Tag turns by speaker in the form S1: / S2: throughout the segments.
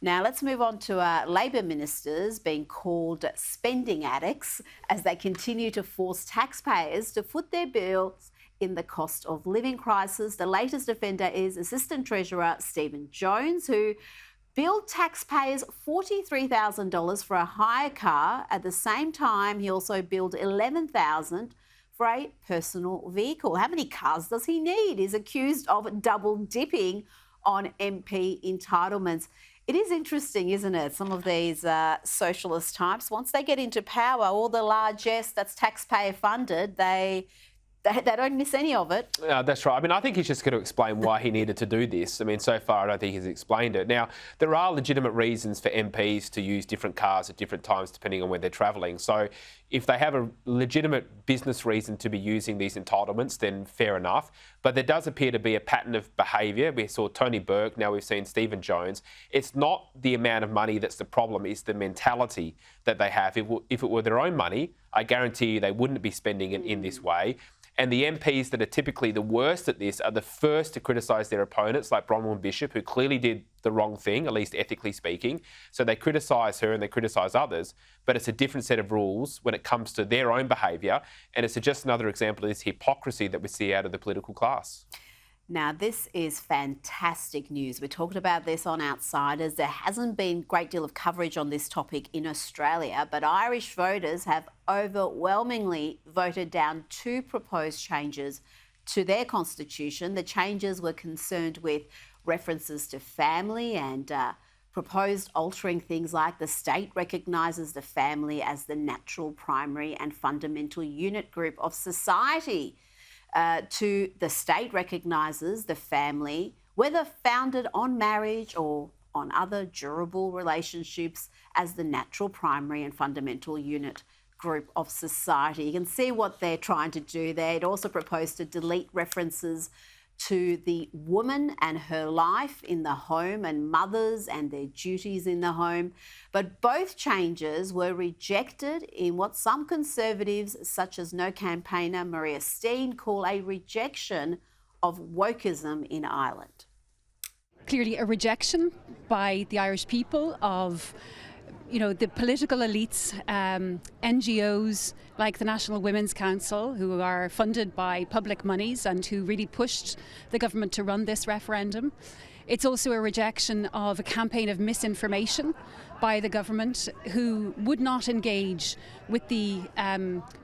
S1: Now, let's move on to Labor ministers being called spending addicts as they continue to force taxpayers to foot their bills in the cost of living crisis. The latest offender is Assistant Treasurer Stephen Jones, who billed taxpayers $43,000 for a hire car. At the same time, he also billed $11,000 for a personal vehicle. How many cars does he need? He's accused of double dipping on MP entitlements. It is interesting, isn't it? Some of these socialist types, once they get into power, all the largesse that's taxpayer funded, they don't miss any of it.
S2: That's right. I mean, I think he's just going to explain why he needed to do this. I mean, so far, I don't think he's explained it. Now, there are legitimate reasons for MPs to use different cars at different times, depending on where they're travelling. So if they have a legitimate business reason to be using these entitlements, then fair enough. But there does appear to be a pattern of behaviour. We saw Tony Burke, now we've seen Stephen Jones. It's not the amount of money that's the problem, it's the mentality that they have. If it were their own money, I guarantee you they wouldn't be spending it in this way. And the MPs that are typically the worst at this are the first to criticise their opponents, like Bronwyn Bishop, who clearly did the wrong thing, at least ethically speaking. So they criticise her and they criticise others, but it's a different set of rules when it comes to their own behaviour. And it's just another example of this hypocrisy that we see out of the political class.
S1: Now, this is fantastic news. We talked about this on Outsiders. There hasn't been a great deal of coverage on this topic in Australia, but Irish voters have overwhelmingly voted down two proposed changes to their constitution. The changes were concerned with references to family and proposed altering things like the state recognises the family as the natural, primary and fundamental unit group of society. To the state recognises the family, whether founded on marriage or on other durable relationships, as the natural, primary and fundamental unit group of society. You can see what they're trying to do there. It also proposed to delete references to the woman and her life in the home and mothers and their duties in the home. But both changes were rejected in what some Conservatives, such as No campaigner Maria Steen, call a rejection of wokeism in Ireland.
S3: Clearly a rejection by the Irish people of the political elites, NGOs like the National Women's Council, who are funded by public monies and who really pushed the government to run this referendum. It's also a rejection of a campaign of misinformation by the government, who would not engage with the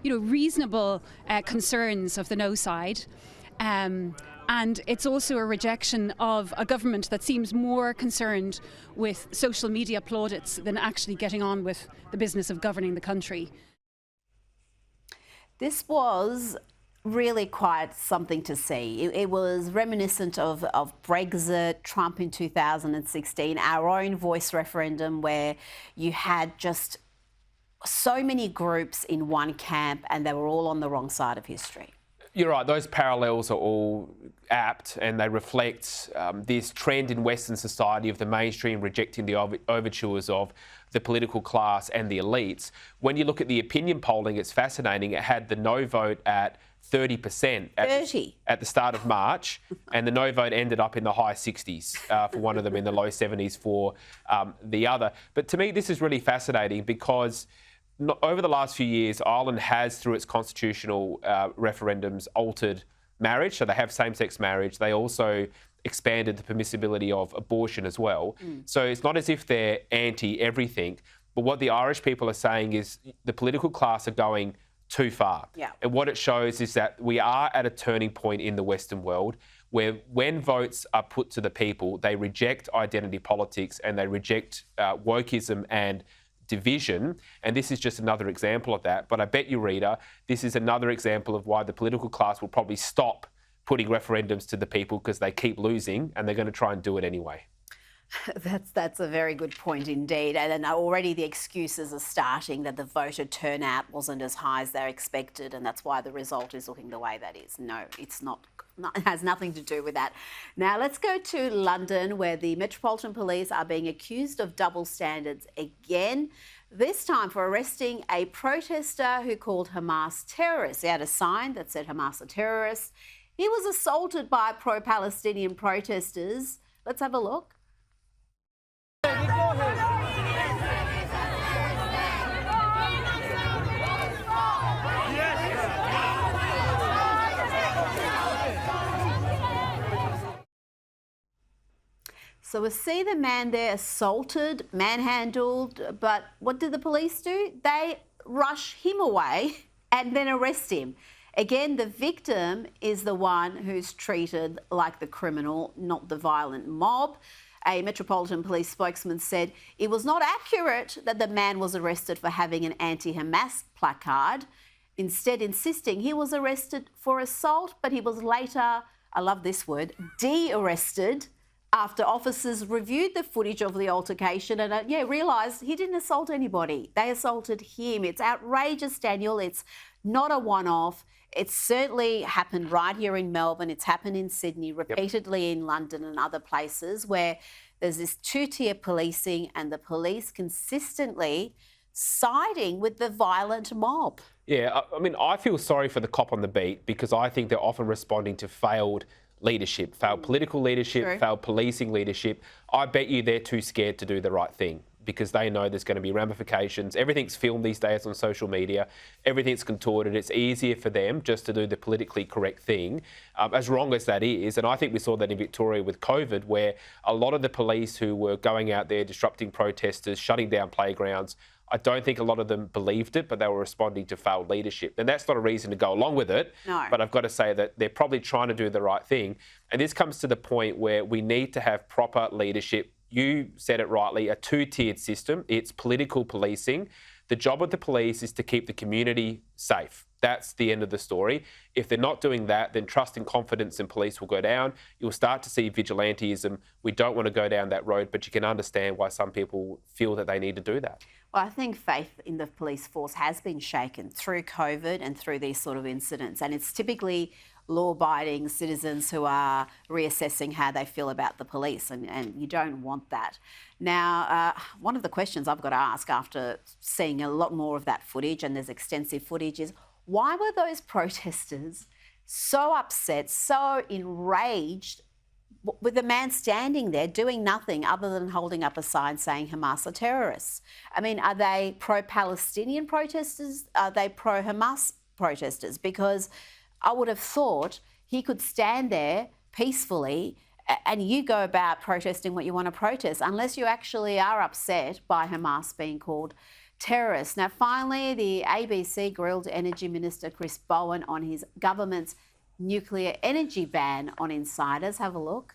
S3: reasonable concerns of the no side. And it's also a rejection of a government that seems more concerned with social media plaudits than actually getting on with the business of governing the country.
S1: This was really quite something to see. It was reminiscent of Brexit, Trump in 2016, our own voice referendum, where you had just so many groups in one camp and they were all on the wrong side of history.
S2: You're right, those parallels are all apt and they reflect this trend in Western society of the mainstream rejecting the overtures of the political class and the elites. When you look at the opinion polling, it's fascinating. It had the no vote at 30% at the start of March, and the no vote ended up in the high 60s for one of them, in the low 70s for the other. But to me, this is really fascinating because over the last few years, Ireland has, through its constitutional referendums, altered marriage. So they have same-sex marriage. They also expanded the permissibility of abortion as well. So it's not as if they're anti-everything, but what the Irish people are saying is the political class are going too far.
S1: Yeah.
S2: And what it shows is that we are at a turning point in the Western world where when votes are put to the people, they reject identity politics and they reject wokeism and division, and this is just another example of that. But I bet you, Rita, this is another example of why the political class will probably stop putting referendums to the people, because they keep losing and they're going to try and do it anyway.
S1: That's a very good point indeed. And already the excuses are starting that the voter turnout wasn't as high as they expected, and that's why the result is looking the way that is. No, it's not. It has nothing to do with that. Now let's go to London, where the Metropolitan Police are being accused of double standards again, this time for arresting a protester who called Hamas terrorists. He had a sign that said Hamas are terrorists. He was assaulted by pro-Palestinian protesters. Let's have a look. So we see the man there assaulted, manhandled, but what did the police do? They rush him away and then arrest him. Again, the victim is the one who's treated like the criminal, not the violent mob. A Metropolitan Police spokesman said it was not accurate that the man was arrested for having an anti-Hamas placard, instead insisting he was arrested for assault, but he was later, I love this word, de-arrested after officers reviewed the footage of the altercation and realised he didn't assault anybody. They assaulted him. It's outrageous, Daniel. It's not a one-off. It's certainly happened right here in Melbourne. It's happened in Sydney, repeatedly in London and other places where there's this two-tier policing and the police consistently siding with the violent mob.
S2: Yeah, I mean, I feel sorry for the cop on the beat because I think they're often responding to failed leadership, failed political leadership, failed policing leadership. I bet you they're too scared to do the right thing because they know there's going to be ramifications. Everything's filmed these days on social media. Everything's contorted. It's easier for them just to do the politically correct thing, as wrong as that is. And I think we saw that in Victoria with COVID, where a lot of the police who were going out there disrupting protesters, shutting down playgrounds, I don't think a lot of them believed it, but they were responding to failed leadership. And that's not a reason to go along with it.
S1: No.
S2: But I've got to say that they're probably trying to do the right thing. And this comes to the point where we need to have proper leadership. You said it rightly, a two-tiered system. It's political policing. The job of the police is to keep the community safe. That's the end of the story. If they're not doing that, then trust and confidence in police will go down. You'll start to see vigilantism. We don't want to go down that road, but you can understand why some people feel that they need to do that.
S1: Well, I think faith in the police force has been shaken through COVID and through these sort of incidents. And it's typically law-abiding citizens who are reassessing how they feel about the police, and you don't want that. Now, one of the questions I've got to ask after seeing a lot more of that footage, and there's extensive footage, is why were those protesters so upset, so enraged with the man standing there doing nothing other than holding up a sign saying Hamas are terrorists? I mean, are they pro-Palestinian protesters? Are they pro-Hamas protesters? Because I would have thought he could stand there peacefully and you go about protesting what you want to protest, unless you actually are upset by Hamas being called terrorists. Now, finally, the ABC grilled Energy Minister Chris Bowen on his government's nuclear energy ban on insiders. Have a look.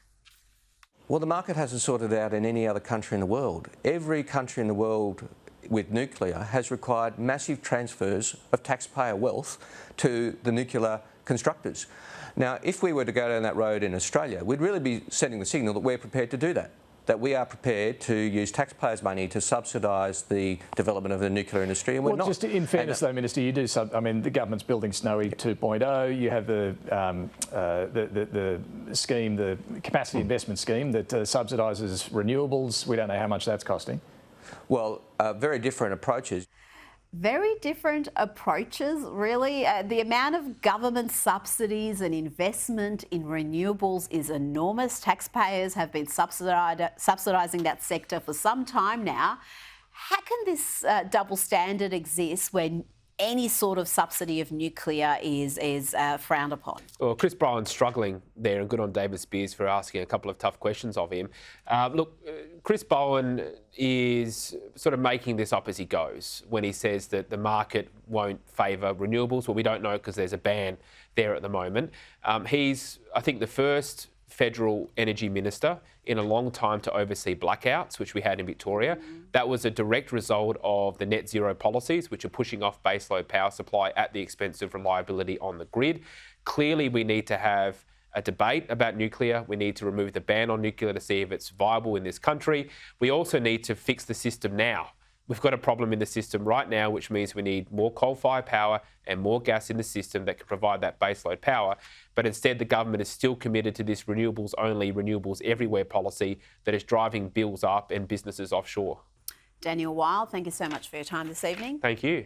S4: Well, the market hasn't sorted out in any other country in the world. Every country in the world with nuclear has required massive transfers of taxpayer wealth to the nuclear constructors. Now, if we were to go down that road in Australia, we'd really be sending the signal that we're prepared to do that we are prepared to use taxpayers' money to subsidise the development of the nuclear industry, and we're not.
S5: Just in fairness, though, Minister, you do. I mean, the government's building Snowy 2.0. You have the scheme, the capacity investment scheme that subsidises renewables. We don't know how much that's costing.
S4: Well, very different approaches.
S1: Very different approaches, really. The amount of government subsidies and investment in renewables is enormous. Taxpayers have been subsidising that sector for some time now. How can this double standard exist when any sort of subsidy of nuclear is frowned upon?
S2: Well, Chris Bowen's struggling there, and good on David Spears for asking a couple of tough questions of him. Look, Chris Bowen is sort of making this up as he goes when he says that the market won't favour renewables. Well, we don't know because there's a ban there at the moment. He's, I think, the first federal energy minister in a long time to oversee blackouts, which we had in Victoria. That was a direct result of the net zero policies, which are pushing off baseload power supply at the expense of reliability on the grid. Clearly, we need to have a debate about nuclear. We need to remove the ban on nuclear to see if it's viable in this country. We also need to fix the system now. We've got a problem in the system right now, which means we need more coal-fired power and more gas in the system that can provide that baseload power. But instead, the government is still committed to this renewables-only, renewables everywhere policy that is driving bills up and businesses offshore.
S1: Daniel Weil, thank you so much for your time this evening.
S2: Thank you.